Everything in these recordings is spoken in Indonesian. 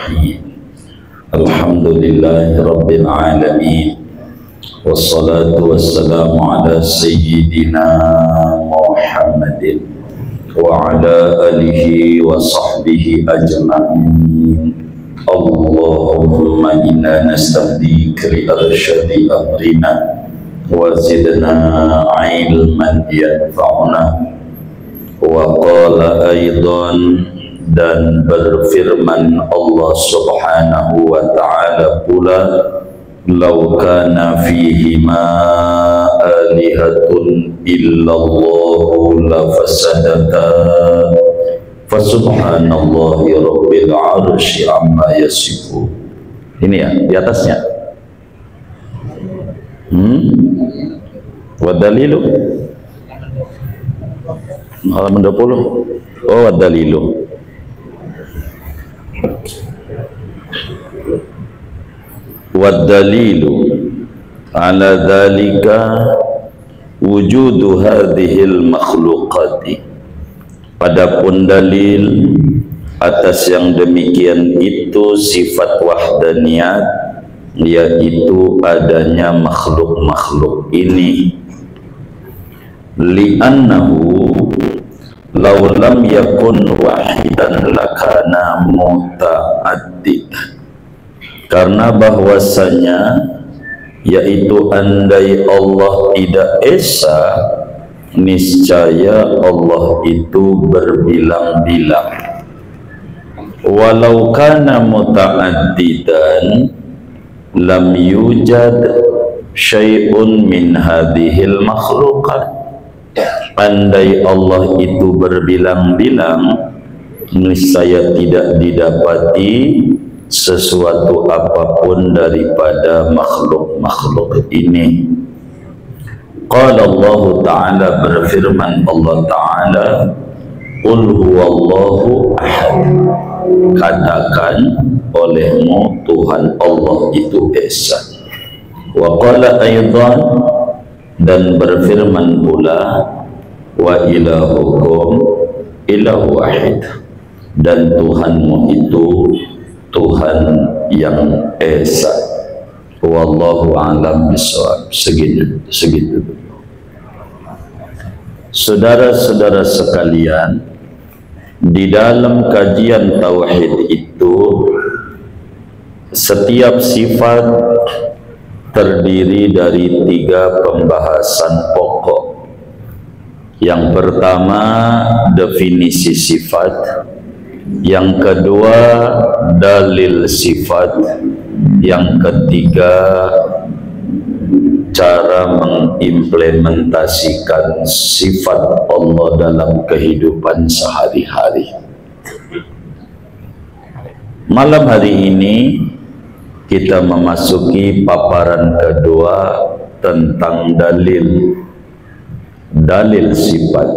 Bismillahirrahmanirrahim. Alhamdulillahi Rabbil Alamin. Wassalatu wassalamu ala Sayyidina Muhammadin wa ala alihi wa sahbihi ajma'in. Allahumma inna nasta'dika li arsyadi amrina wa zidna ilman yanfa'una. Wa qala aidan, dan berfirman Allah subhanahu wa ta'ala pula, law kana fihima alihatun illallahu lafasadata fasubhanallahi rabbil arsy amma yasifun. Ini ya di atasnya. Wa dalilu halaman 20. Oh, wa dalilu. Wad-dalilu ala dhalika wujudu hadhil makhluqati. Adapun dalil atas yang demikian itu sifat wahdaniyat, yaitu adanya makhluk-makhluk ini. Li'annahu law lam yakun wahidan lakana muta'addidan. Karena bahwasanya yaitu andai Allah tidak esa, niscaya Allah itu berbilang-bilang. Walau kana muta'addidan lam yujad syai'un min hadhil makhluqat. Andai Allah itu berbilang-bilang, niscaya tidak didapati sesuatu apapun daripada makhluk-makhluk ini. Qala Allah Ta'ala, berfirman Allah Ta'ala, Qul huwallahu ahad, katakan olehmu Tuhan Allah itu esa. Wa qala aidan, dan berfirman pula, wa ilahukum ilahu wahid, dan Tuhanmu itu Tuhan yang esa. Wallahu a'lam bishawab. Segitu. Saudara-saudara sekalian, di dalam kajian tauhid itu setiap sifat terdiri dari 3 pembahasan pokok. Yang pertama, definisi sifat. Yang kedua, dalil sifat. Yang ketiga, cara mengimplementasikan sifat Allah dalam kehidupan sehari-hari. Malam hari ini kita memasuki paparan kedua tentang dalil sifat,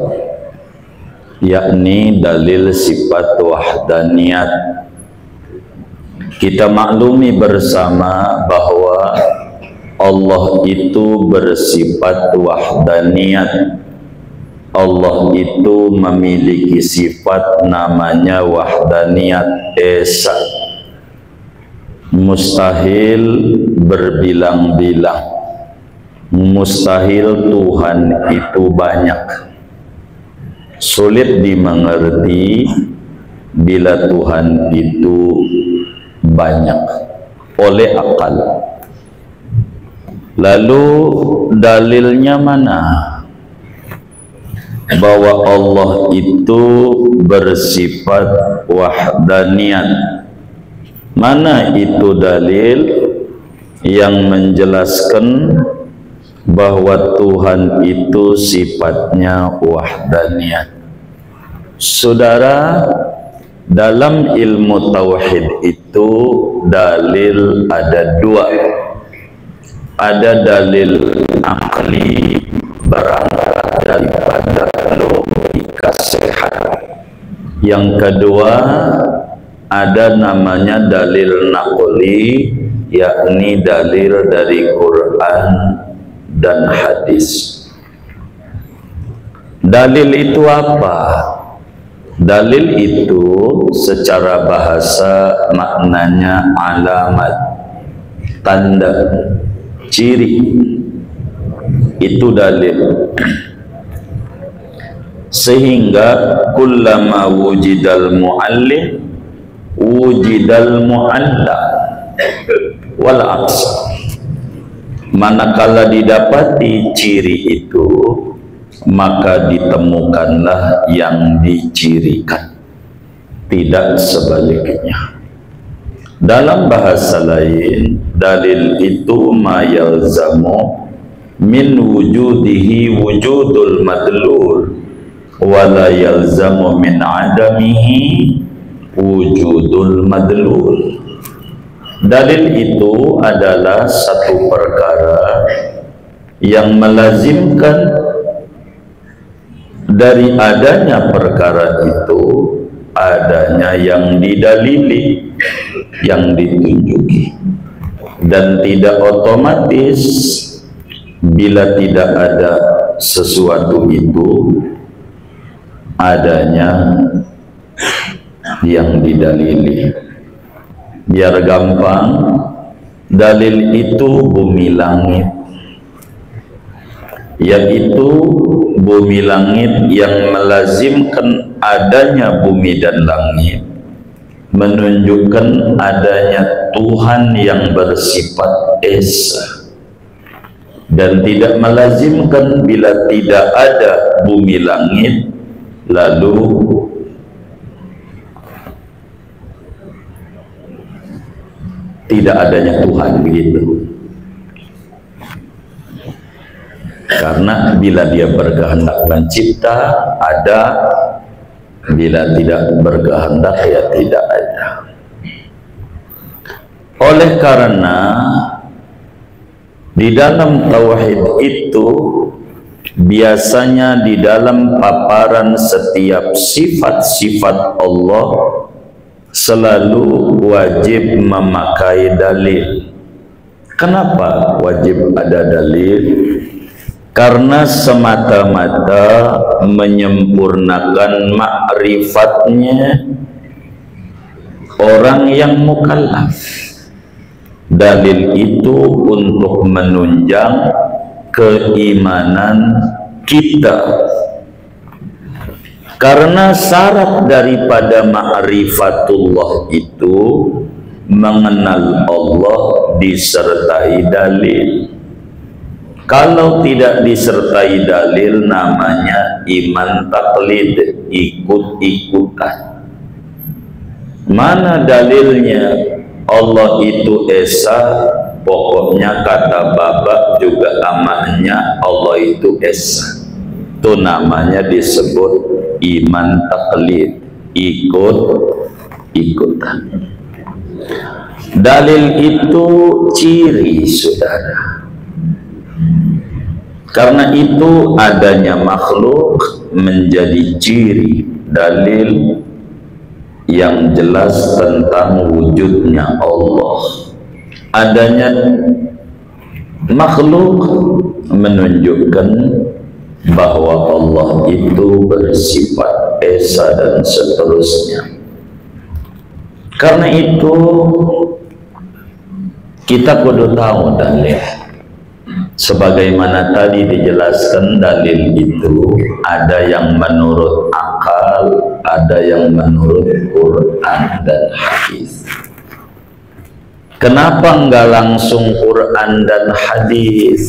yakni dalil sifat wahdaniyat. Kita maklumi bersama bahwa Allah itu bersifat wahdaniyat. Allah itu memiliki sifat namanya wahdaniyat esa. Mustahil berbilang-bilang. Mustahil Tuhan itu banyak. Sulit dimengerti bila Tuhan itu banyak oleh akal. Lalu dalilnya mana bahwa Allah itu bersifat wahdaniyat? Mana itu dalil yang menjelaskan bahwa Tuhan itu sifatnya wahdaniyat? Saudara, dalam ilmu tauhid itu dalil ada 2. Ada dalil akli berangkat daripada logika sehat. Yang kedua, ada namanya dalil naqli, yakni dalil dari Quran dan hadis. Dalil itu apa? Dalil itu secara bahasa maknanya alamat, tanda, ciri. Itu dalil. Sehingga kullama wujidal muallim wujidal muallam wal aqsa. Manakala didapati ciri itu, maka ditemukanlah yang dicirikan, tidak sebaliknya. Dalam bahasa lain, dalil itu ma yalzamu min wujudihi wujudul madlul wa la yalzamu min adamihi wujudul madlul. Dalil itu adalah satu perkara yang melazimkan dari adanya perkara itu adanya yang didalili, yang ditunjuki, dan tidak otomatis bila tidak ada sesuatu itu adanya yang didalili. Biar gampang, dalil itu bumi langit, yaitu bumi langit yang melazimkan adanya bumi dan langit, menunjukkan adanya Tuhan yang bersifat esa, dan tidak melazimkan bila tidak ada bumi langit lalu tidak adanya Tuhan, begitu. Karena bila dia berkehendak mencipta ada, bila tidak berkehendak ya tidak ada. Oleh karena di dalam tauhid itu biasanya di dalam paparan setiap sifat-sifat Allah selalu wajib memakai dalil. Kenapa wajib ada dalil? Karena semata-mata menyempurnakan ma'rifatnya orang yang mukallaf. Dalil itu untuk menunjang keimanan kita. Karena syarat daripada ma'rifatullah itu mengenal Allah disertai dalil. Kalau tidak disertai dalil namanya iman taklid, ikut-ikutan. Mana dalilnya Allah itu esa, pokoknya kata bapak juga amaknya Allah itu esa. Itu namanya disebut iman taklid, ikut-ikutan. Dalil itu ciri, saudara. Karena itu adanya makhluk menjadi ciri, dalil yang jelas tentang wujudnya Allah. Adanya makhluk menunjukkan bahwa Allah itu bersifat esa dan seterusnya. Karena itu kita kudu tahu dalil. Sebagaimana tadi dijelaskan, dalil itu ada yang menurut akal, ada yang menurut Quran dan hadis. Kenapa enggak langsung Quran dan hadis?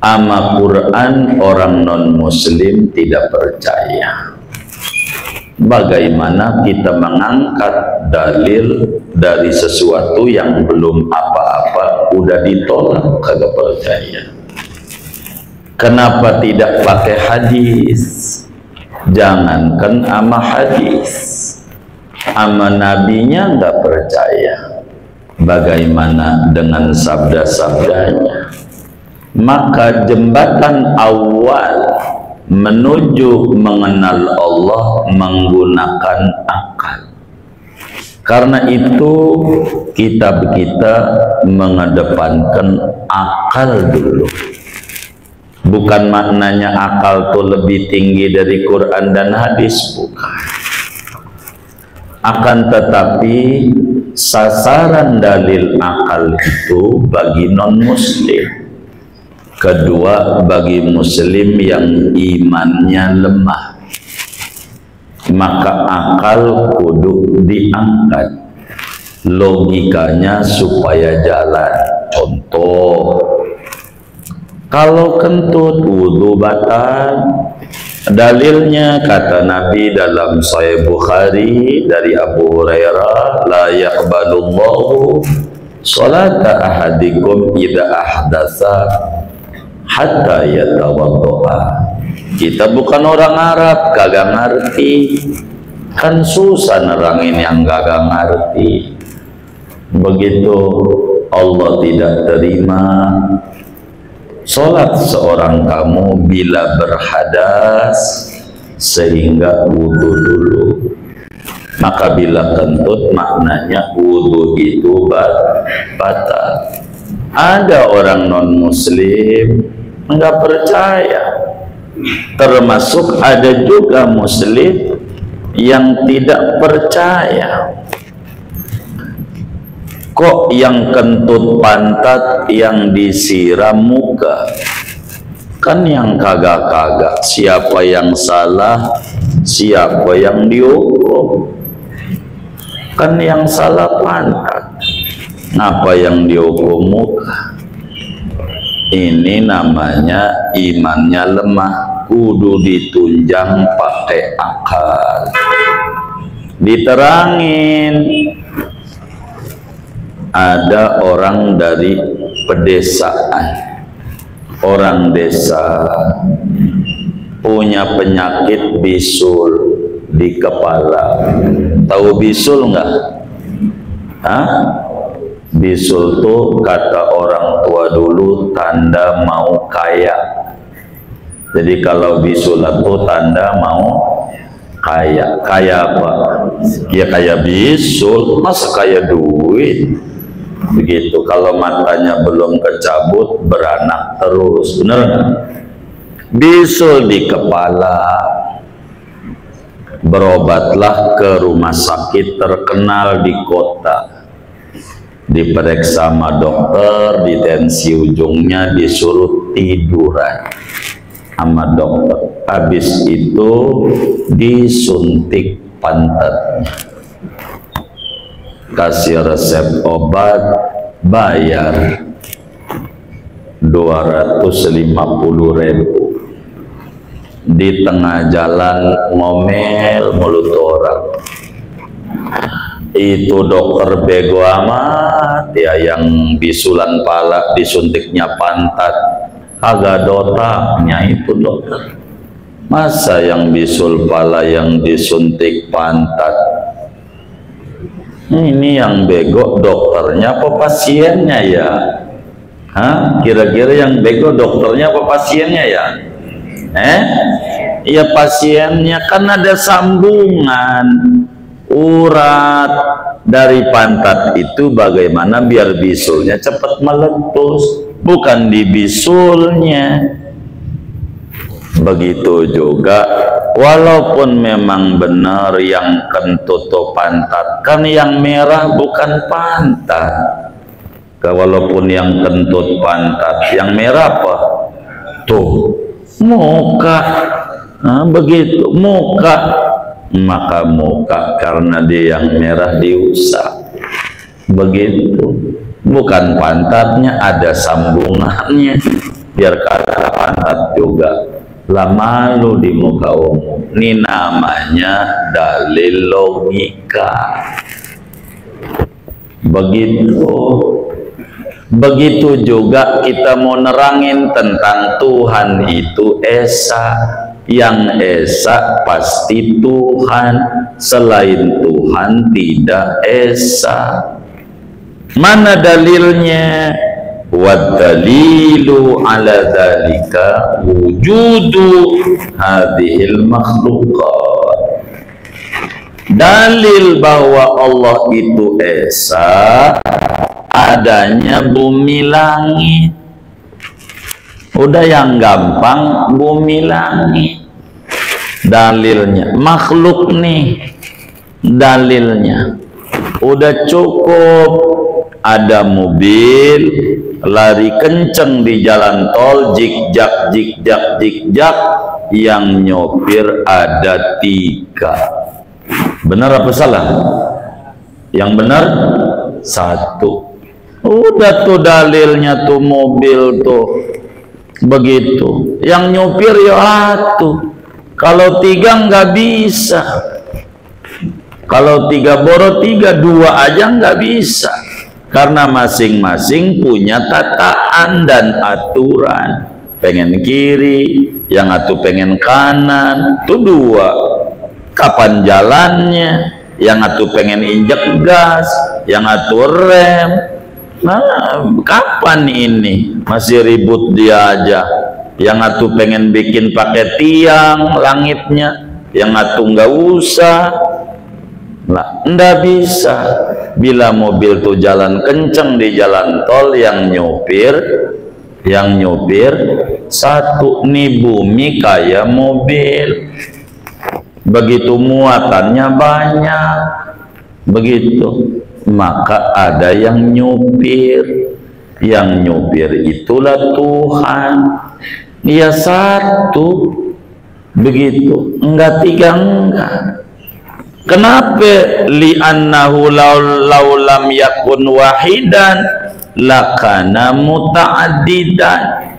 Ama Quran orang non-muslim tidak percaya. Bagaimana kita mengangkat dalil dari sesuatu yang belum apa-apa udah ditolak, kagak percaya. Kenapa tidak pakai hadis? Jangankan ama hadis, ama nabinya nggak percaya. Bagaimana dengan sabda-sabdanya? Maka jembatan awal menuju mengenal Allah menggunakan akal. Karena itu kitab kita mengedepankan akal dulu. Bukan maknanya akal tuh lebih tinggi dari Quran dan hadis, bukan. Akan tetapi sasaran dalil akal itu bagi non-muslim. Kedua, bagi muslim yang imannya lemah, maka akal kudu diangkat, logikanya supaya jalan. Contoh, kalau kentut wudu batal, dalilnya kata Nabi dalam Sahih Bukhari dari Abu Hurairah, la yaqbalullahu salata ahadikum idza ahdatsa hatta yatawaddoa. Kita bukan orang Arab, kagak ngerti, kan susah nerangin yang kagak ngerti. Begitu Allah tidak terima sholat seorang kamu bila berhadas sehingga wudu dulu. Maka bila kentut maknanya wudu itu batal. Ada orang non muslim enggak percaya, termasuk ada juga muslim yang tidak percaya. Kok yang kentut pantat yang disiram muka? Kan yang kagak-kagak, siapa yang salah, siapa yang dihukum? Kan yang salah pantat, ngapa yang dihukum muka? Ini namanya imannya lemah, kudu ditunjang pakai akal. Diterangin. Ada orang dari pedesaan, orang desa punya penyakit bisul di kepala. Tahu bisul nggak? Hah? Bisul tuh kata orang tua dulu tanda mau kaya. Jadi kalau bisul itu tanda mau kaya. Kaya apa? Ya kaya bisul, masa kaya duit. Begitu, kalau matanya belum kecabut beranak terus, bener nggak? Bisul di kepala, berobatlah ke rumah sakit terkenal di kota, diperiksa sama dokter, di tensi ujungnya disuruh tiduran sama dokter. Habis itu disuntik pantatnya, kasih resep obat, bayar 250.000. Di tengah jalan ngomel mulut orang. Itu dokter bego amat ya, yang bisulan pala disuntiknya pantat, kagak otaknya itu dokter. Masa yang bisul pala yang disuntik pantat? Ini yang bego dokternya apa pasiennya ya? Hah? Kira-kira yang bego dokternya apa pasiennya ya? Ya pasiennya, kan ada sambungan urat dari pantat itu, bagaimana biar bisulnya cepat meletus, bukan di bisulnya. Begitu juga walaupun memang benar yang kentut pantat, kan yang merah bukan pantat. Walaupun yang kentut pantat, yang merah apa? Tuh, muka. Nah, begitu muka, maka muka karena dia yang merah diusap. Begitu, bukan pantatnya, ada sambungannya biar kata pantat juga. Lah malu di muka umum. Ini namanya dalil logika. Begitu juga kita mau nerangin tentang Tuhan itu esa. Yang esa pasti Tuhan, selain Tuhan tidak esa. Mana dalilnya? Wadalilu ala dzalika wujudu hadhil makhluqat. Dalil bahwa Allah itu esa adanya bumi langit. Udah yang gampang bumi langit. Dalilnya makhluk nih, dalilnya udah cukup ada mobil lari kenceng di jalan tol, jikjak jikjak jikjak, yang nyopir ada 3. Benar apa salah? Yang benar 1. Udah tuh dalilnya tuh mobil tuh begitu, yang nyopir ya 1. Kalau 3 nggak bisa. Kalau 3 boro 3, 2 aja nggak bisa. Karena masing-masing punya tataan dan aturan. Pengen kiri, yang satu pengen kanan, itu 2. Kapan jalannya? Yang satu pengen injek gas, yang satu rem. Nah, kapan ini? Masih ribut dia aja. Yang satu pengen bikin pakai tiang langitnya, yang satu nggak usah. Lah, ndak bisa. Bila mobil tuh jalan kenceng di jalan tol, yang nyopir 1. Nih bumi kayak mobil, begitu muatannya banyak, begitu, maka ada yang nyopir. Yang nyopir itulah Tuhan. Dia 1, begitu, enggak 3, enggak. Kenapa? Li'annahu law lam yakun wahidan lakana muta'addidan.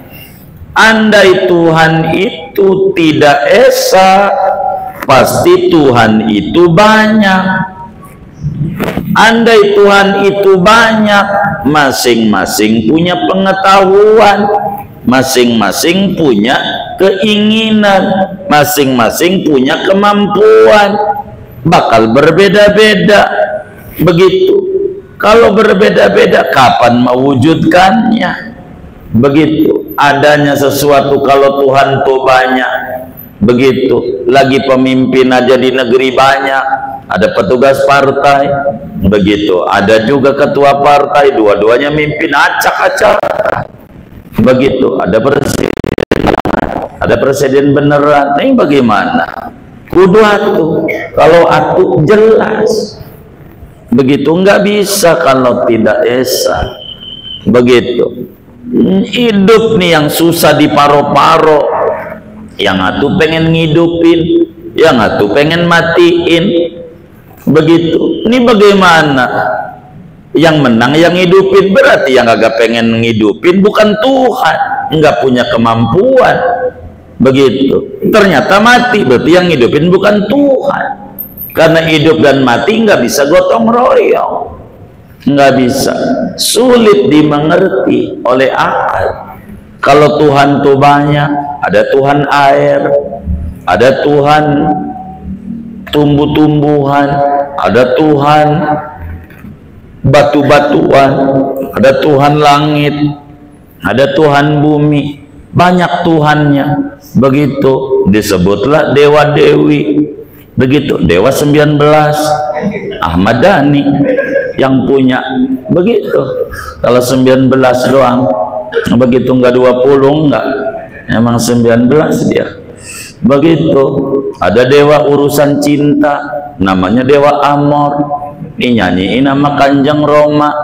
Andai Tuhan itu tidak esa, pasti Tuhan itu banyak. Andai Tuhan itu banyak, masing-masing punya pengetahuan, masing-masing punya keinginan, masing-masing punya kemampuan, bakal berbeda-beda. Begitu. Kalau berbeda-beda, kapan mewujudkannya? Begitu. Adanya sesuatu kalau Tuhan tuh banyak. Begitu. Lagi pemimpin aja di negeri banyak, ada petugas partai, begitu. Ada juga ketua partai, dua-duanya mimpin acak-acak. Begitu. Ada presiden beneran. Ini bagaimana? Kudu atuh. Kalau atuh jelas. Begitu. Nggak bisa kalau tidak esa. Begitu. Hidup nih yang susah diparo-paro, yang atuh pengen ngidupin, yang atuh pengen matiin. Begitu. Ini bagaimana? Yang menang yang ngidupin, berarti yang agak pengen ngidupin bukan Tuhan, nggak punya kemampuan. Begitu. Ternyata mati, berarti yang ngidupin bukan Tuhan. Karena hidup dan mati nggak bisa gotong royong, nggak bisa, sulit dimengerti oleh akal. Kalau Tuhan tuh banyak, ada Tuhan air, ada Tuhan tumbuh-tumbuhan, ada Tuhan batu-batuan, ada Tuhan langit, ada Tuhan bumi, banyak Tuhannya. Begitu disebutlah dewa dewi. Begitu, dewa 19 Ahmad Dhani yang punya. Begitu. Kalau 19 doang, begitu, enggak 20, enggak, emang 19 dia. Begitu. Ada dewa urusan cinta, namanya dewa Amor, dinyanyiin nama Kanjeng Roma.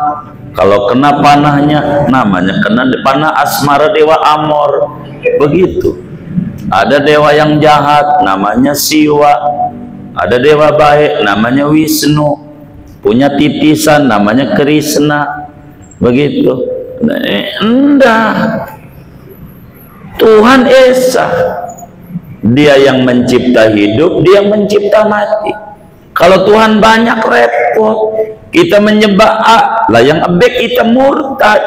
Kalau kena panahnya, namanya kena panah asmara dewa Amor. Begitu. Ada dewa yang jahat, namanya Siwa. Ada dewa baik, namanya Wisnu. Punya titisan, namanya Krishna. Begitu. Enggak. Tuhan esa. Dia yang mencipta hidup, dia yang mencipta mati. Kalau Tuhan banyak repot. Kita menyembah lah yang ebek kita murtad.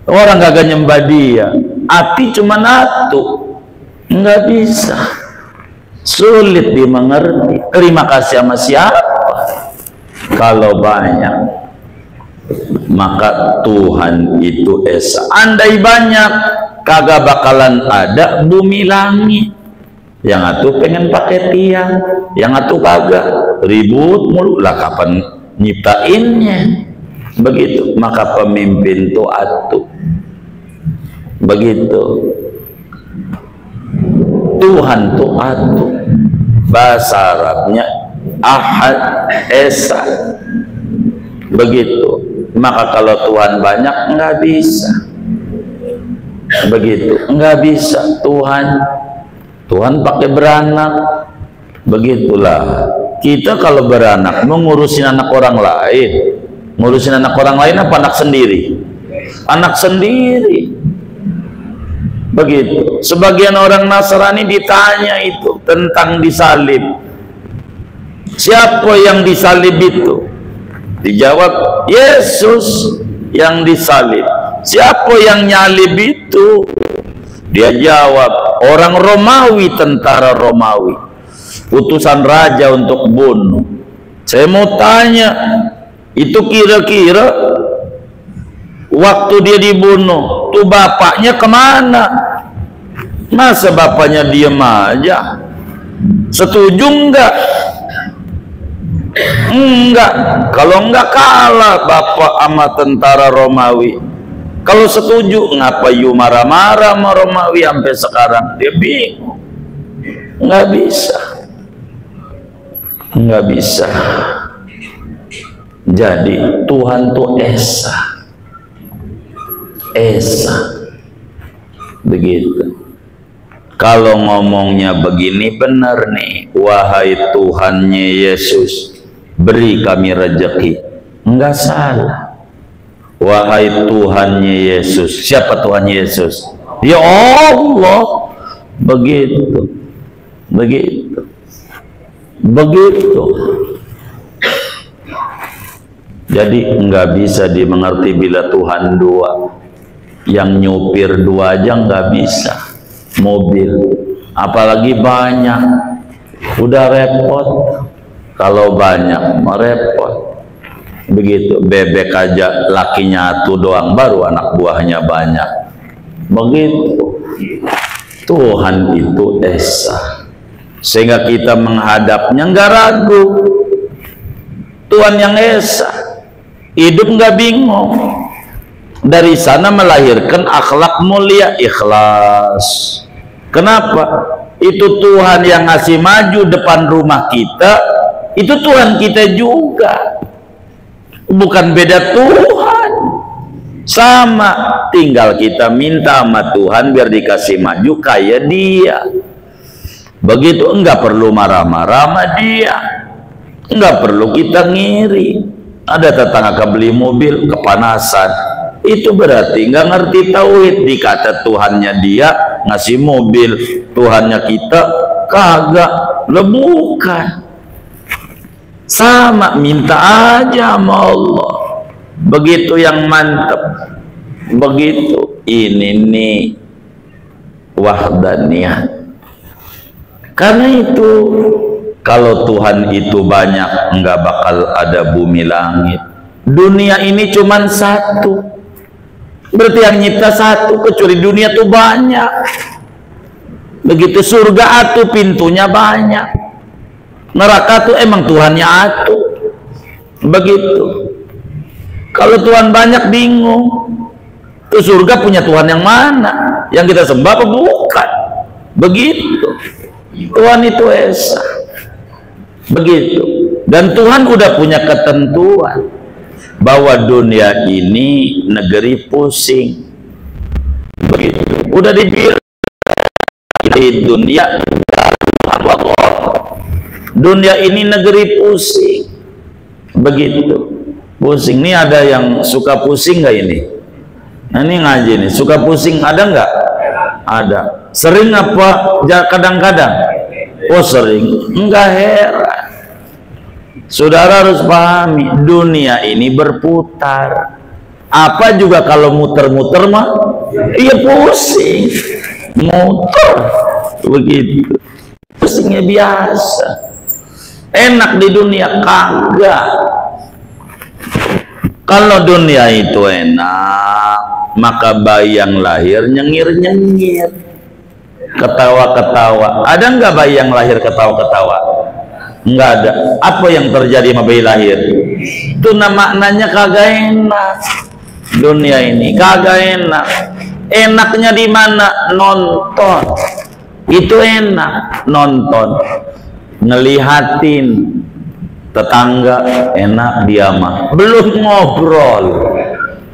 Orang gak nyembah dia. Ati cuma satu. Enggak bisa. Sulit dimengerti. Terima kasih sama siapa? Kalau banyak, maka Tuhan itu esa. Andai banyak, kagak bakalan ada bumi langit. Yang atuh pengen pakai tiang, yang atuh kagak, ribut mulu. Lah kapan nyiptainnya? Begitu. Maka pemimpin tuh atuh Begitu. Tuhan tuh atu, bahasa Arabnya Ahad, Esa. Begitu. Maka kalau Tuhan banyak nggak bisa. Begitu, nggak bisa. Tuhan pakai beranak. Begitulah. Kita kalau beranak mengurusin anak orang lain, ngurusin anak orang lain apa anak sendiri? Anak sendiri. Begitu. Sebagian orang Nasrani ditanya itu tentang disalib. Siapa yang disalib itu? Dijawab, Yesus yang disalib. Siapa yang nyalib itu? Dia jawab, orang Romawi, tentara Romawi, utusan raja untuk bunuh. Saya mau tanya, itu kira-kira waktu dia dibunuh, tuh bapaknya kemana? Masa bapaknya diem aja? Setuju enggak? Enggak. Kalau enggak kalah bapak sama tentara Romawi. Kalau setuju, ngapa you marah-marah sama Romawi sampai sekarang? Dia bingung. Enggak bisa. Enggak bisa. Jadi Tuhan tuh Esa. Esa. Begitu. Kalau ngomongnya begini benar nih, wahai Tuhannya Yesus, beri kami rezeki. Enggak salah. Wahai Tuhannya Yesus. Siapa Tuhan Yesus? Ya Allah. Begitu. Begitu. Begitu. Jadi enggak bisa dimengerti bila Tuhan dua. Yang nyupir dua aja enggak bisa. Mobil, apalagi banyak, udah repot. Kalau banyak merepot. Begitu. Bebek aja lakinya tuh doang, baru anak buahnya banyak. Begitu. Tuhan itu Esa, sehingga kita menghadapnya nggak ragu. Tuhan yang Esa, hidup nggak bingung. Dari sana melahirkan akhlak mulia, ikhlas. Kenapa? Itu Tuhan yang ngasih maju depan rumah kita, itu Tuhan kita juga. Bukan beda Tuhan. Sama, tinggal kita minta sama Tuhan biar dikasih maju kayak dia. Begitu, enggak perlu marah-marah sama dia. Enggak perlu kita ngiri. Ada tetangga beli mobil kepanasan. Itu berarti nggak ngerti tauhid. Dikata Tuhannya dia ngasih mobil, Tuhannya kita kagak. Bukan. Sama, minta aja sama Allah. Begitu yang mantap. Begitu. Ini nih wahdaniyah. Karena itu kalau Tuhan itu banyak, nggak bakal ada bumi langit. Dunia ini cuman satu. Berarti yang nyipta satu, kecuali dunia tuh banyak. Begitu. Surga atuh pintunya banyak, neraka tuh emang Tuhannya atuh. Begitu. Kalau Tuhan banyak bingung, tuh surga punya Tuhan yang mana? Yang kita sembah apa bukan? Begitu. Tuhan itu Esa. Begitu. Dan Tuhan udah punya ketentuan bahwa dunia ini negeri pusing. Begitu. Udah dibilang di dunia ini negeri pusing. Begitu. Pusing. Ini ada yang suka pusing nggak ini? Nah, ini ngaji nih. Suka pusing ada nggak? Ada. Sering apa? Kadang-kadang. Oh sering. Enggak heran. Saudara harus pahami, dunia ini berputar. Apa juga kalau muter-muter mah, iya pusing. Muter. Begitu. Pusingnya biasa. Enak di dunia kagak. Kalau dunia itu enak, maka bayi yang lahir nyengir-nyengir, ketawa-ketawa. Ada nggak bayi yang lahir ketawa-ketawa? Nggak ada. Apa yang terjadi sama bayi lahir? Itu maknanya kagak enak. Dunia ini kagak enak. Enaknya di mana? Nonton. Itu enak, nonton. Ngelihatin tetangga enak dia mah. Belum ngobrol.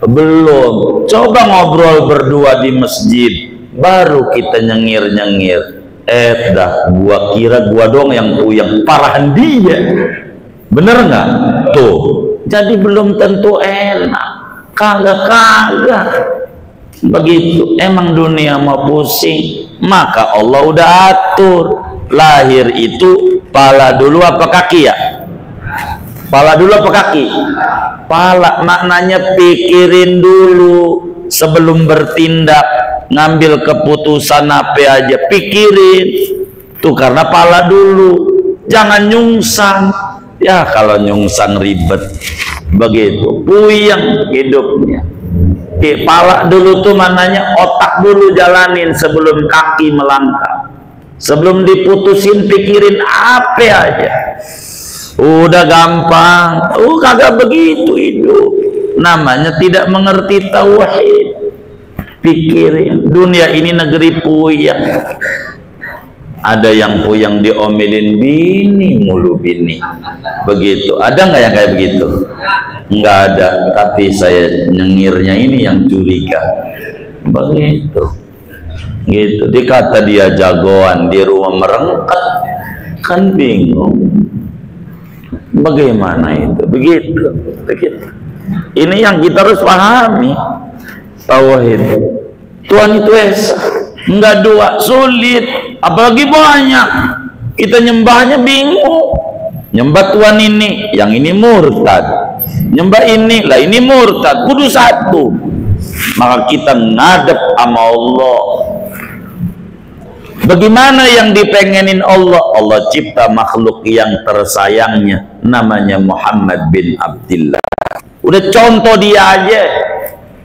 Belum. Coba ngobrol berdua di masjid, baru kita nyengir-nyengir. Dah, gua kira gua dong yang puyeng, parahan dia. Bener nggak? Tuh. Jadi belum tentu enak. Kagak. Begitu. Emang dunia mau pusing. Maka Allah udah atur. Lahir itu pala dulu apa kaki ya? Pala dulu apa kaki? Pala, maknanya pikirin dulu sebelum bertindak. Ngambil keputusan apa aja, pikirin tuh, karena pala dulu, jangan nyungsang. Ya kalau nyungsang ribet, begitu puyeng hidupnya. Pala dulu tuh mananya otak dulu jalanin sebelum kaki melangkah. Sebelum diputusin pikirin apa aja, udah gampang. Kagak begitu hidup, namanya tidak mengerti tauhid. Pikirin, dunia ini negeri puyeng. Ada yang puyeng diomelin bini mulu, bini begitu. Ada nggak yang kayak begitu? Nggak ada. Tapi saya nyengirnya ini yang curiga. Begitu, gitu. Dikata dia jagoan, di rumah merengket, kan bingung. Bagaimana itu? Begitu. Ini yang kita harus pahami. Tauhid. Tuhan itu esa, enggak dua, sulit, apalagi banyak. Kita nyembahnya bingung. Nyembah Tuhan ini, yang ini murtad. Nyembah ini, lah ini murtad. Kudu satu. Maka kita ngadep sama Allah. Bagaimana yang dipengenin Allah? Allah cipta makhluk yang tersayangnya, namanya Muhammad bin Abdillah. Udah contoh dia aja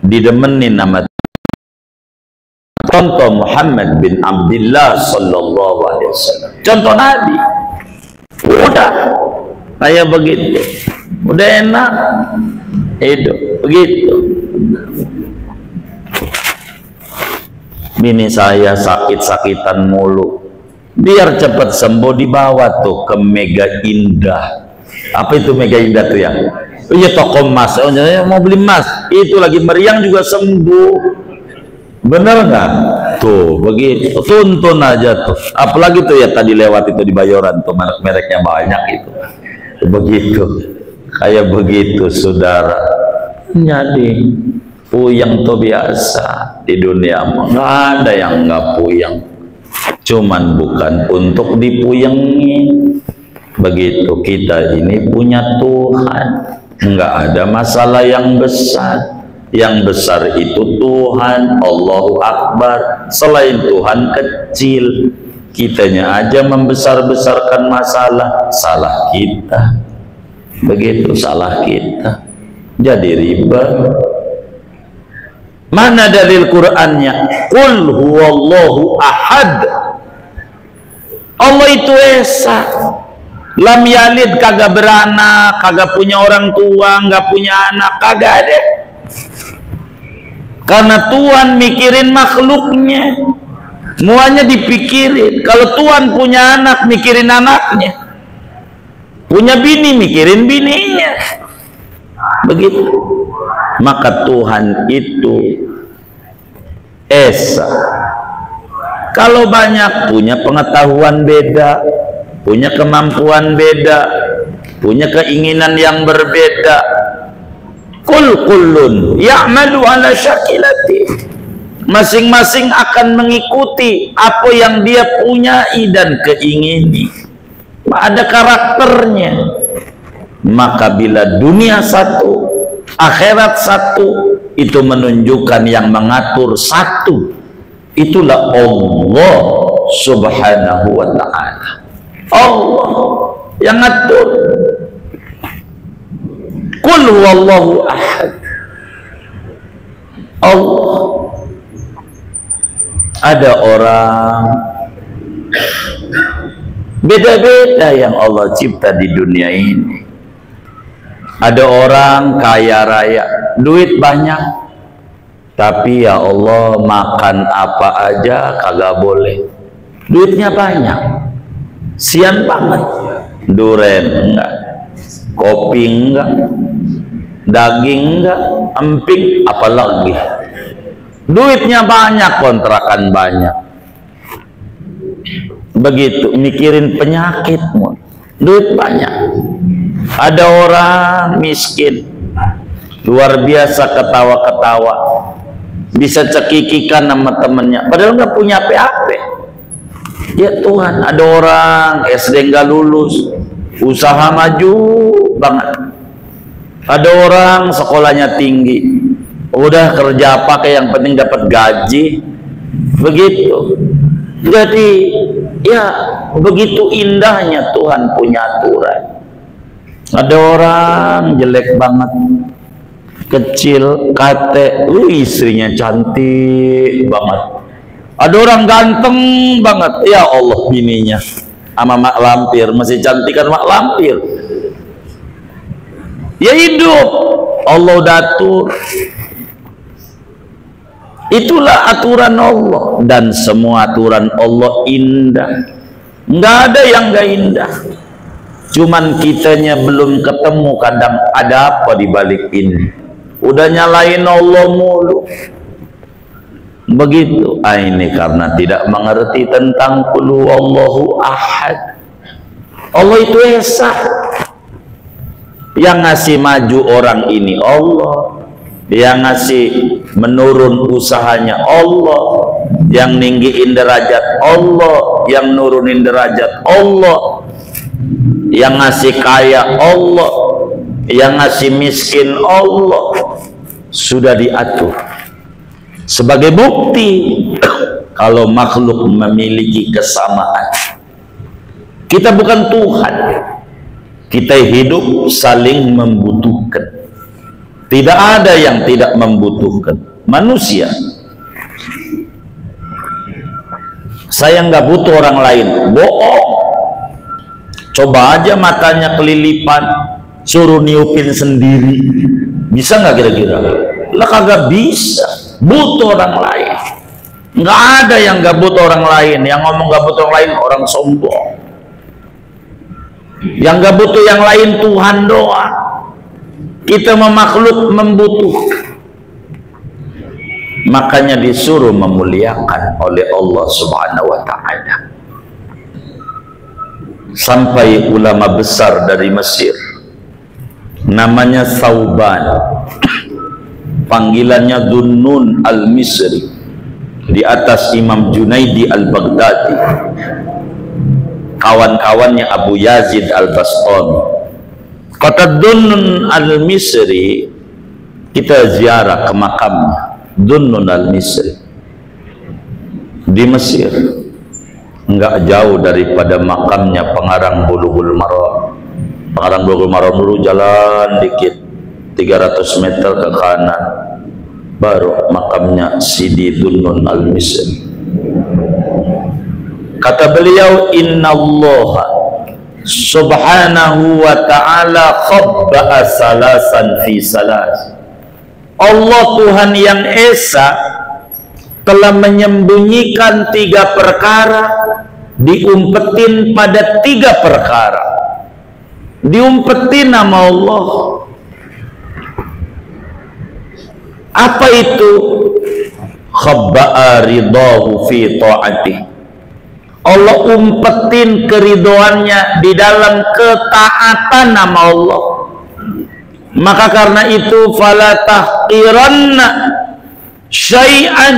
didemenin nama contoh Muhammad bin Abdillah sallallahu alaihi wasallam, contoh Nabi. Udah kayak begitu, udah enak hidup begitu. Bini saya sakit-sakitan mulu, biar cepat sembuh dibawa tuh ke Mega Indah. Apa itu Mega Indah tuh ya? Iya, toko emas. Mau beli emas, itu lagi meriang juga sembuh. Bener nggak? Tuh begitu, tuntun aja tuh. Apalagi tuh ya tadi lewat itu di Bayoran tuh, merek-mereknya banyak itu. Begitu, kayak begitu saudara. Jadi puyeng tuh biasa di dunia. Nggak ada yang nggak puyeng, cuman bukan untuk dipuyengin. Begitu, kita ini punya Tuhan. Nggak ada masalah yang besar. Yang besar itu Tuhan, Allahu Akbar. Selain Tuhan kecil. Kitanya aja membesar-besarkan masalah. Salah kita. Begitu, salah kita. Jadi riba. Mana dalil Qur'annya? Qul huwallahu ahad. Allah itu esa. Lam yalid, kagak beranak, kagak punya orang tua, nggak punya anak, kagak ada. Karena Tuhan mikirin makhluknya, semuanya dipikirin. Kalau Tuhan punya anak, mikirin anaknya. Punya bini, mikirin bininya. Begitu. Maka Tuhan itu esa. Kalau banyak, punya pengetahuan beda, punya kemampuan beda, punya keinginan yang berbeda. Kul kullun ya'malu ala syakilati. Masing-masing akan mengikuti apa yang dia punyai dan keingini. Ada karakternya. Maka bila dunia satu, akhirat satu, itu menunjukkan yang mengatur satu. Itulah Allah subhanahu wa ta'ala. Allah yang ngatur. Qul huwallahu ahad. Allah. Ada orang beda-beda yang Allah cipta di dunia ini. Ada orang kaya raya, duit banyak, Tapi ya Allah, makan apa aja kagak boleh. Duitnya banyak, sian banget. Duren enggak, kopi enggak, daging enggak, emping apalagi. Duitnya banyak, kontrakan banyak. Begitu, mikirin penyakitmu, duit banyak. Ada orang miskin, luar biasa ketawa-ketawa, bisa cekikikan sama temennya, padahal nggak punya PAP. Ya Tuhan, ada orang SD nggak lulus, usaha maju banget. Ada orang sekolahnya tinggi, udah kerja apa kayak yang penting dapat gaji. Begitu. Jadi ya begitu indahnya Tuhan punya aturan. Ada orang jelek banget, kecil, kate, istrinya cantik banget. Ada orang ganteng banget, ya Allah, bininya sama mak lampir, masih cantikan mak lampir. Ya hidup, Allah udah atur. Itulah aturan Allah, dan semua aturan Allah indah. Nggak ada yang nggak indah. Cuman kitanya belum ketemu kadang ada apa di balik ini. Udah nyalain Allah mulu. Begitu. Ini karena tidak mengerti tentang qul huwallahu ahad. Allah itu esa. Yang ngasih maju orang ini Allah, yang ngasih menurun usahanya Allah, yang ninggiin derajat Allah, yang nurunin derajat Allah, yang ngasih kaya Allah, yang ngasih miskin Allah. Sudah diatur. Sebagai bukti kalau makhluk memiliki kesamaan. Kita bukan Tuhan. Kita hidup saling membutuhkan. Tidak ada yang tidak membutuhkan. Manusia. Saya nggak butuh orang lain. Bohong. Coba aja matanya kelilipan, suruh niupin sendiri. Bisa nggak kira-kira? Lah kagak bisa. Butuh orang lain. Nggak ada yang nggak butuh orang lain. Yang ngomong nggak butuh orang lain orang sombong. Yang nggak butuh yang lain Tuhan doang. Kita memakhluk membutuhkan. Makanya disuruh memuliakan oleh Allah Subhanahu wa Ta'ala. Sampai ulama besar dari Mesir, namanya Thauban, panggilannya Dunnun al-Misri, di atas Imam Junaidi al-Baghdadi, kawan-kawannya Abu Yazid al-Bastami. Kata Dunnun al-Misri, kita ziarah ke makamnya. Dunnun al-Misri di Mesir, enggak jauh daripada makamnya pengarang Bulughul Maram. Pengarang Bulughul Maram dulu jalan dikit 300 meter ke kanan baru makamnya Sidi Dunnun al-Misri. Kata beliau, innallaha subhanahu wa ta'ala khabba'a salasan fi salas. Allah Tuhan yang Esa telah menyembunyikan 3 perkara, diumpetin pada 3 perkara. Diumpetin nama Allah. Apa itu? Khabba'a ridahu fi ta'atih. Allah umpetin keridoannya di dalam ketaatan nama Allah. Maka karena itu fala tahqiranna syai'an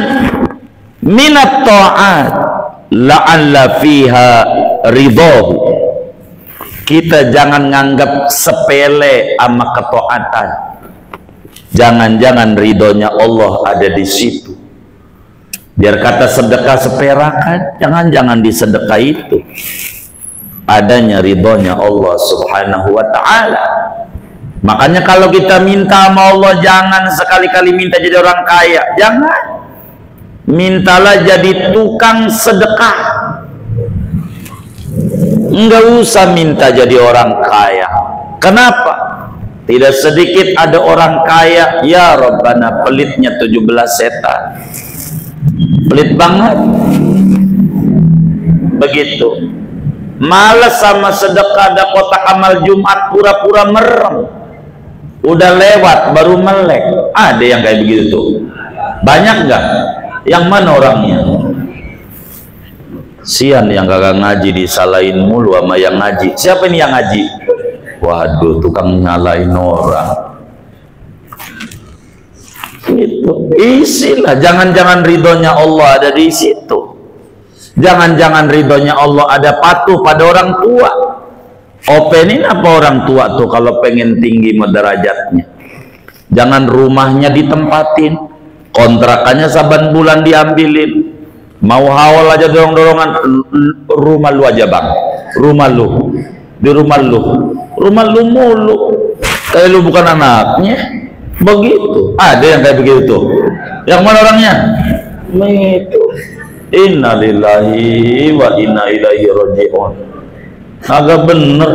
minat ta'at la'alla fiha ridahu. Kita jangan nganggap sepele sama ketaatan. Jangan-jangan ridhonya Allah ada di situ. Biar kata sedekah seperakan, jangan-jangan di sedekah itu adanya ridhonya Allah Subhanahu wa Ta'ala. Makanya kalau kita minta sama Allah, jangan sekali-kali minta jadi orang kaya. Jangan. Mintalah jadi tukang sedekah. Enggak usah minta jadi orang kaya. Kenapa? Tidak sedikit ada orang kaya, ya Rabbana, pelitnya 17 setan. Pelit banget. Begitu. Malas sama sedekah, ada kotak amal Jumat, pura-pura merem. Udah lewat baru melek. Ada yang kayak begitu tuh. Banyak nggak? Yang mana orangnya? Sian yang kagak ngaji disalahin mulu sama yang ngaji. Siapa ini yang ngaji? Waduh, tukang nyalain orang. Itu isilah. Jangan-jangan ridhonya Allah ada di situ. Jangan-jangan ridhonya Allah ada patuh pada orang tua. Openin apa orang tua tuh kalau pengen tinggi derajatnya? Jangan rumahnya ditempatin, kontrakannya saban bulan diambilin. Mau haul aja dorong-dorongan, rumah lu aja bang, rumah lu, di rumah lu mulu, kayak lu bukan anaknya. Begitu. Ada yang kayak begitu tuh. Yang mana orangnya? Itu. Innalillahi wa inna ilaihi raji'un. Agak bener.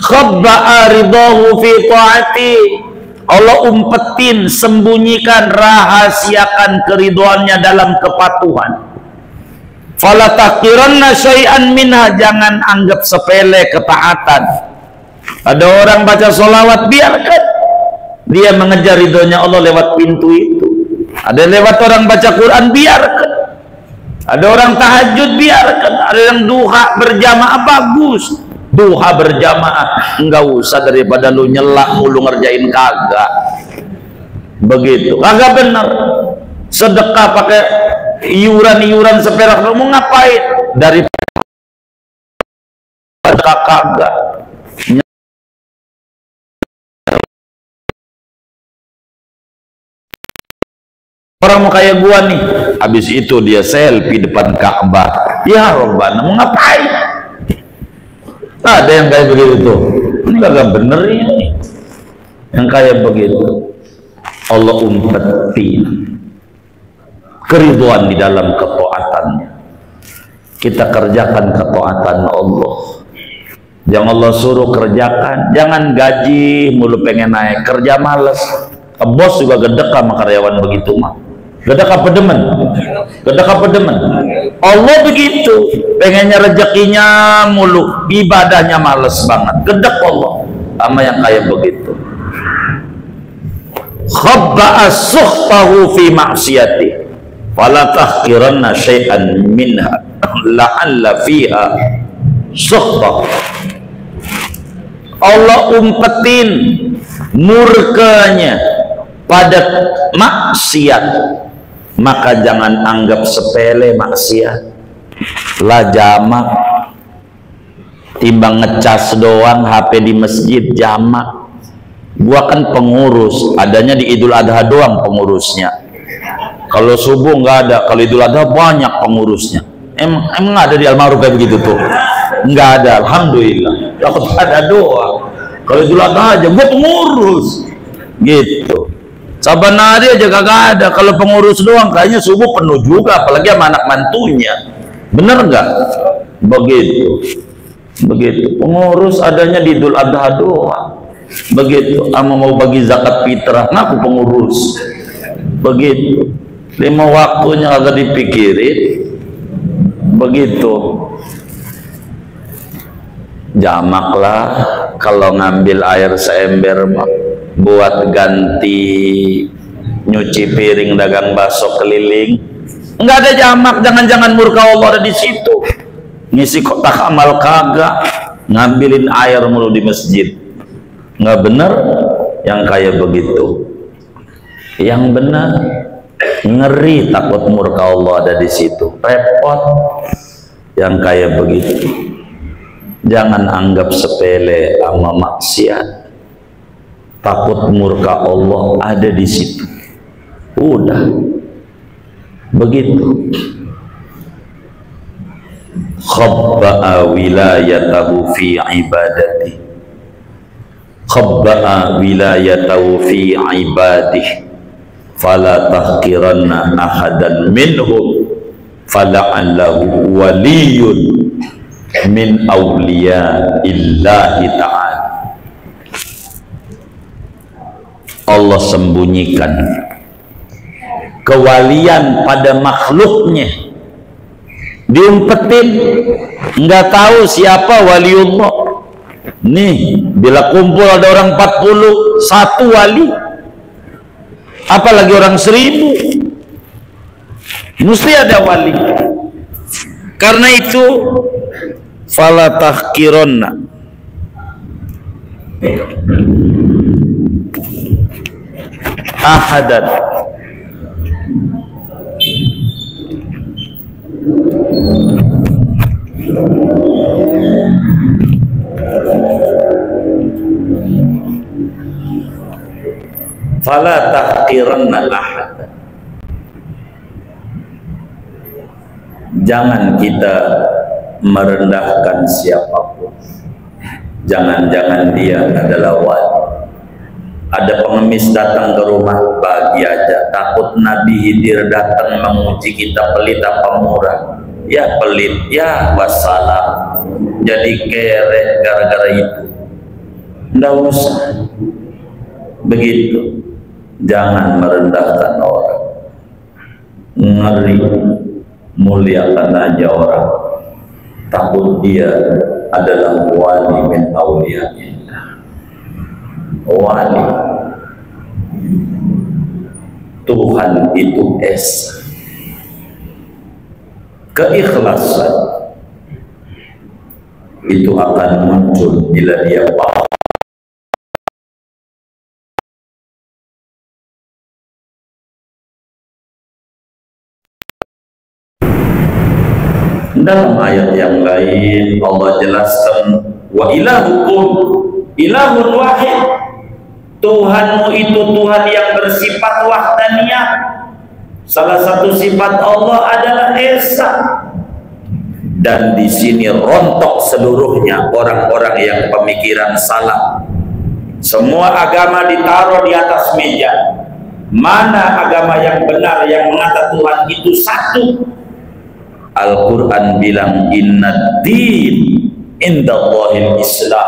Khabba'a ridahu fi ta'ati. Allah umpetin, sembunyikan, rahasiakan keriduannya dalam kepatuhan. Fala tahqiranna syai'an minha, jangan anggap sepele ketaatan. Ada orang baca sholawat, biarkan dia mengejar ridhonya Allah lewat pintu itu. Ada lewat orang baca Quran, biarkan. Ada orang tahajud, biarkan. Ada yang duha berjamaah, bagus. Duha berjamaah, enggak usah daripada lu nyelak mulu ngerjain kagak. Begitu, kagak bener. Sedekah pakai iuran-iuran seperak, lu mau ngapain? Daripada kagak. Orang mau kayak gua nih, habis itu dia selfie depan Ka'bah. Ya Rabbana, mau ngapain? Ada yang kayak begitu tuh. Ini kagak bener ini. Yang kayak begitu. Allah umpetin keriduan di dalam ketaatannya. Kita kerjakan ketaatan Allah. Yang Allah suruh kerjakan. Jangan gaji mulu pengen naik, kerja males. Bos juga gedek sama karyawan begitu mah. Gedek apa demen? Gedek apa demen? Allah begitu, pengennya rezekinya mulu, ibadahnya males banget. Gedek Allah sama yang kayak begitu. Khabba'a sukhtahu fi ma'siyati fala tahqiranna syai'an minha la'alla fiha sukhtahu. Allah umpetin murkanya pada maksiat, maka jangan anggap sepele maksiat. Lah jamak, timbang ngecas doang HP di masjid jamak. Gua kan pengurus, adanya di Idul Adha doang pengurusnya. Kalau subuh nggak ada, kalau Idul Adha banyak pengurusnya. Emang ada di Almarhum kayak begitu tuh? Nggak ada, alhamdulillah. Aku ada doang. Kalau Idul Adha aja gua pengurus, gitu. Saban hari aja kagak ada. Kalau pengurus doang kayaknya subuh penuh juga, apalagi sama anak mantunya. Bener nggak? Begitu. Begitu. Pengurus adanya di Idul Adha doang. Begitu. Ama mau bagi zakat fitrah, ngaku pengurus. Begitu. 5 waktunya agak dipikirin. Begitu. Jamaklah kalau ngambil air seember buat ganti nyuci piring dagang bakso keliling. Enggak ada jamak. Jangan-jangan murka Allah ada di situ. Ngisi kotak amal kagak, ngambilin air mulu di masjid. Nggak bener yang kayak begitu. Yang benar ngeri, takut murka Allah ada di situ. Repot yang kayak begitu. Jangan anggap sepele sama maksiat. Takut murka Allah ada di situ. Udah begitu. Khabba'a wilayatahu fi ibadati. Khabba'a wilayatahu fi ibadih. Fala tahqiranna ahadan minhum fala'allahu waliyun min awliya illahi ta'ala. Allah sembunyikan kewalian pada makhluknya, diumpetin, nggak tahu siapa waliullah. Nih, bila kumpul ada orang 40, satu wali, apalagi orang 1000, mesti ada wali. Karena itu fala tahqironna ahadan fala tahqiranna ahad. Jangan kita merendahkan siapapun. Jangan-jangan dia adalah wali. Ada pengemis datang ke rumah, bagi aja, takut Nabi Khidir datang menguji kita pelit apa murah. Ya pelit, ya wassalam, jadi kere gara-gara itu. Nggak usah begitu. Jangan merendahkan orang, ngeri, muliakan aja orang. Takut dia adalah wali min awliyaillah. Wali Tuhan itu esa. Keikhlasan itu akan muncul bila dia paham. Dalam ayat yang lain Allah jelaskan, wa ilahukum ilahun wahid. Tuhanmu itu Tuhan yang bersifat wahdaniyah. Salah satu sifat Allah adalah esa. Dan di sini rontok seluruhnya orang-orang yang pemikiran salah. Semua agama ditaruh di atas meja. Mana agama yang benar yang mengatakan Tuhan itu satu? Al-Quran bilang inna din indallahil Islam.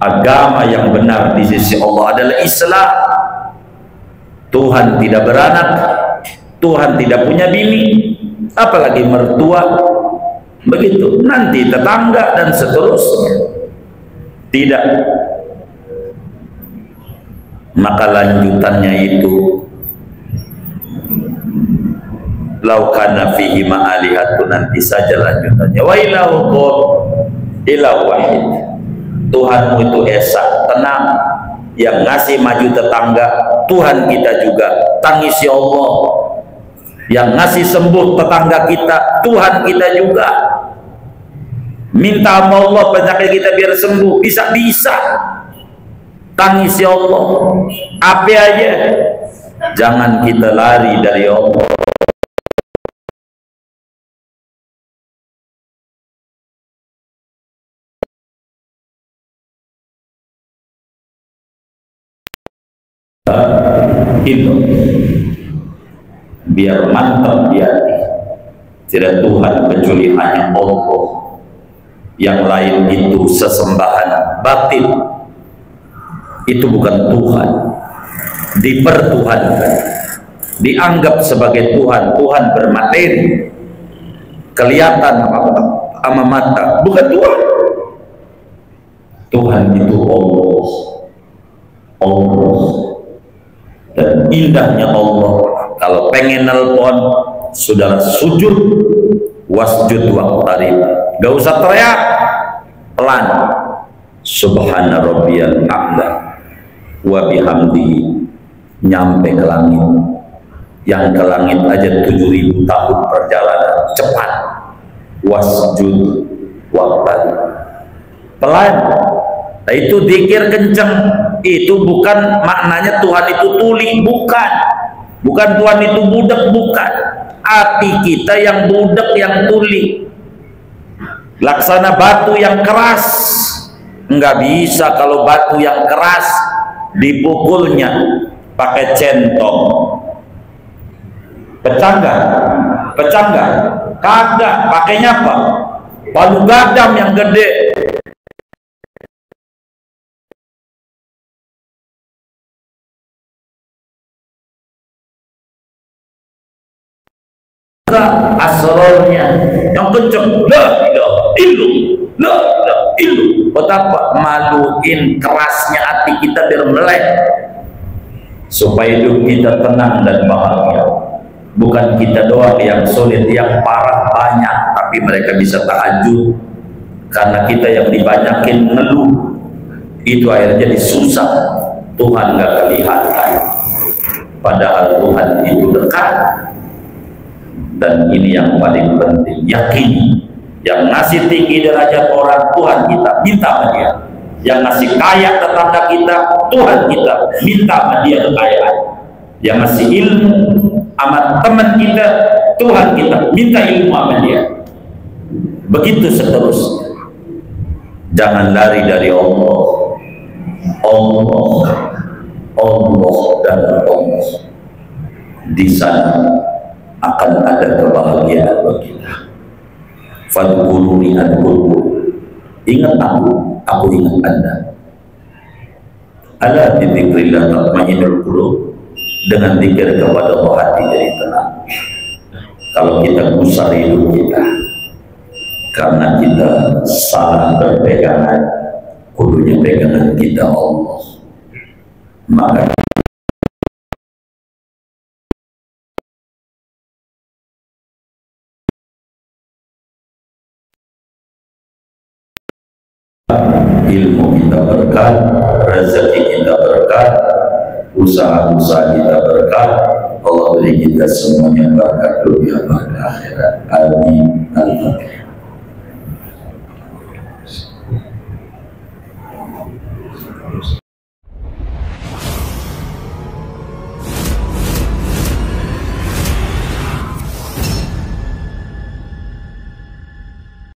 Agama yang benar di sisi Allah adalah Islam. Tuhan tidak beranak, Tuhan tidak punya bini, apalagi mertua, begitu, nanti tetangga dan seterusnya. Tidak. Maka lanjutannya itu laukana fihi ma'alihatun, nanti saja lanjutannya. Wa ilahukum ilahu wahid. Tuhanmu itu esa, tenang. Yang ngasih maju tetangga Tuhan kita juga, tangisi Allah. Yang ngasih sembuh tetangga kita Tuhan kita juga. Minta sama Allah penyakit kita biar sembuh, bisa-bisa. Tangisi Allah. Apa aja, jangan kita lari dari Allah. Itu biar mantap di hati, tidak Tuhan kecuali hanya Allah. Yang lain itu sesembahan batin, itu bukan Tuhan, dipertuhankan, dianggap sebagai Tuhan. Tuhan bermateri, kelihatan sama mata, bukan Tuhan. Tuhan itu Allah. Allah. Dan indahnya Allah, kalau pengen nelpon sudah sujud, wasjud waqtarib, gak usah teriak, pelan, subhana rabbiyal a'la wa bihamdihi, nyampe ke langit. Yang ke langit aja 7.000 tahun perjalanan, cepat. Wasjud waqtarib, pelan. Nah, itu zikir kenceng. Itu bukan maknanya Tuhan itu tuli, bukan. Bukan Tuhan itu budak, bukan. Hati kita yang budak, yang tuli. Laksana batu yang keras. Enggak bisa kalau batu yang keras dipukulnya pakai centong. Pecah enggak? Pecah enggak? Kagak. Pakainya apa? Palu gadam yang gede. asrornya yang kenceng, la ilaha illallah, la ilaha illallah. Betapa maluin kerasnya hati kita biar melek, supaya hidup kita tenang dan bahagia. Bukan kita doang yang sulit, yang parah banyak, tapi mereka bisa tahajud karena kita yang dibanyakin ngeluh. Itu akhirnya jadi susah. Tuhan gak kelihatan, padahal Tuhan itu dekat. Dan ini yang paling penting, yakini yang ngasih tinggi derajat orang Tuhan kita, minta sama dia. Yang ngasih kaya tetangga kita, Tuhan kita, minta sama dia kekayaan. Yang ngasih ilmu sama teman kita, Tuhan kita, minta ilmu sama dia. Begitu seterusnya. Jangan lari dari Allah. Allah dan Allah. Di sana akan ada kebahagiaan bagi kita. Fadkuruni adkurku. Ingat aku ingat Anda. Ala dzikrillah tatmainnul qulub. Dengan zikir kepada Allah hati jadi tenang. Kalau kita gusar hidup kita karena kita salah berpegangan, kudunya pegangan kita Allah, maka ilmu kita berkah, rezeki kita berkah, usaha-usaha kita berkah. Allah beri kita semuanya berkah dunia dan akhirat. Amin. Al-Fatihah.